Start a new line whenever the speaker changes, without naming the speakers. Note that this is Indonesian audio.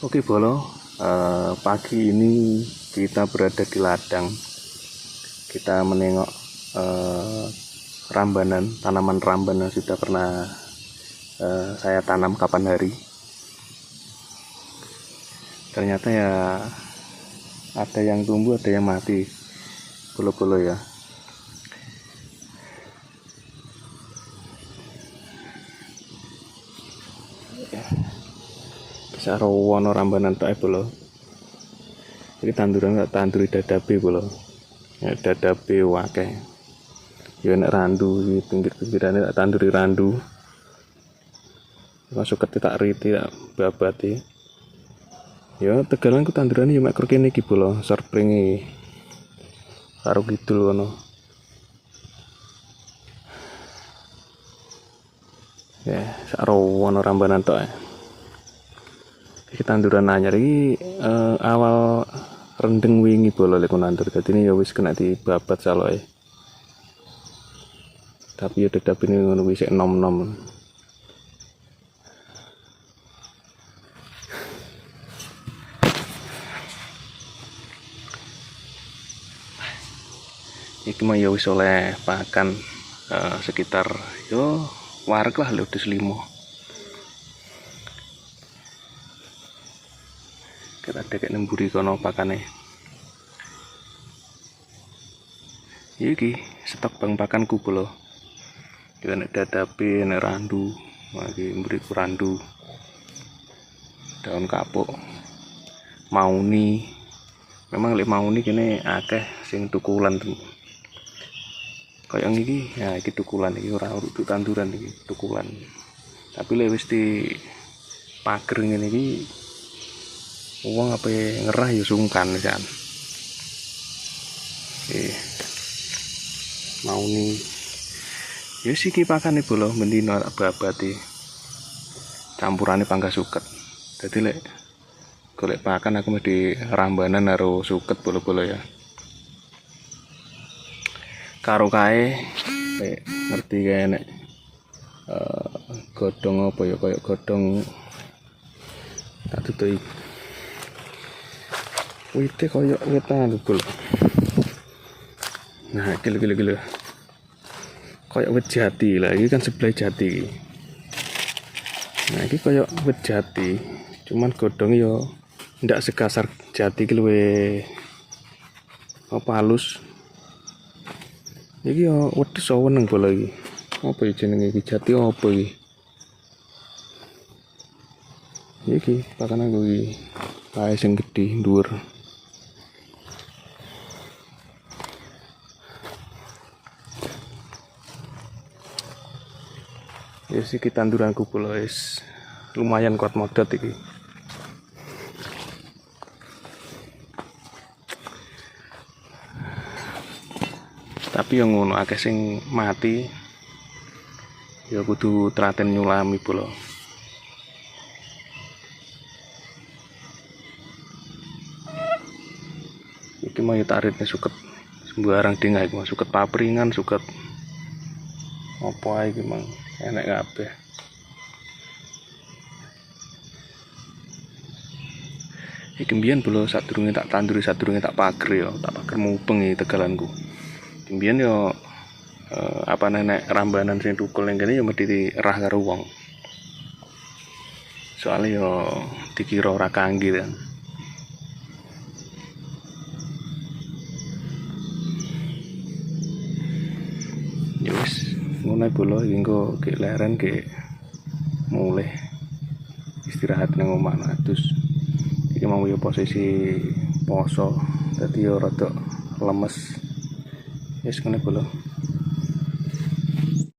Oke Bolo, pagi ini kita berada di ladang. Kita menengok tanaman ramban yang sudah pernah saya tanam kapan hari. Ternyata ya ada yang tumbuh, ada yang mati. Bolo-bolo ya. Sarowono rambanan tok bolo. Iki tanduran tak tanduri dadabe bolo. Ya dadabe akeh. Ya nek randu iki pinggir-pinggirane tak tanduri randu. Masuk ke tak riti tak babati. Ya tegalan ku tandurane ya mek kene iki bolo, sarpringe. Karo kidul ngono. Ya sarowono rambanan tok. Tanduran anyar iki awal rendeng wingi bolo lek nandur. Dadi ini ya wis kena dibabat saloke. Tapi ya tetep ini ngono wis nom-nom. Iki mah ya wis oleh pakan sekitar yo wareg lah ludus 5. Kita deket nemburi kono pakane. Iki stok bang pakanku bolo. Kita nek dadape, nek randu, lagi mburiku randu. Daun kapuk. Mauni. Memang lek mauni kene akeh sing tukulan. Kayak iki, ya iki tukulan iki ora urut tanduran iki, tukulan. Tapi lek wis di pager ngene iki wong apa ngerah ya sungkan kan. Mau nih ya sih pakane bolo mendino babati campurane pangga suket. Jadi lek golek pakan aku mesti rambanan karo suket bolo-bolo ya. Karo kae lek ngerti kae nek godhong apa ya koyo godhong tak tutuki. Wite koyo wetan bol. Nah, gila. Koyo wit jati lah, ini kan sebelah jati. Nah, ini koyo wit jati. Cuman godhong yo ndak sekasar jati ki luwe apa halus. Iki yo wedhus weneng bola iki. Apa jenenge iki jati apa iki? Iki pakan aku iki. Kae sing gedhi dhuwur. Ya sih tanduranku pula wis lumayan kuat modot iki. Tapi yang ngono akeh sing mati. Ya kudu telaten nyulami pula. Iki mau taritnya suket sembarang dingah iki mah suket papringan, suket apa iki mang enek kabeh. Iki mbiyen bolo sadurunge tak tanduri sadurunge tak pager ya, tak pager mupeng iki tegalanku. Mbiyen yo apa nenek rambanan sing tukul ning kene ya mesti erah karo wong. Soale yo dikira ora kangge kan. Ya wis ngono bolo iki engko ge leren ge mulih istirahat nang omah terus iki mau yo posisi poso dadi yo rada lemes wis ngene bolo.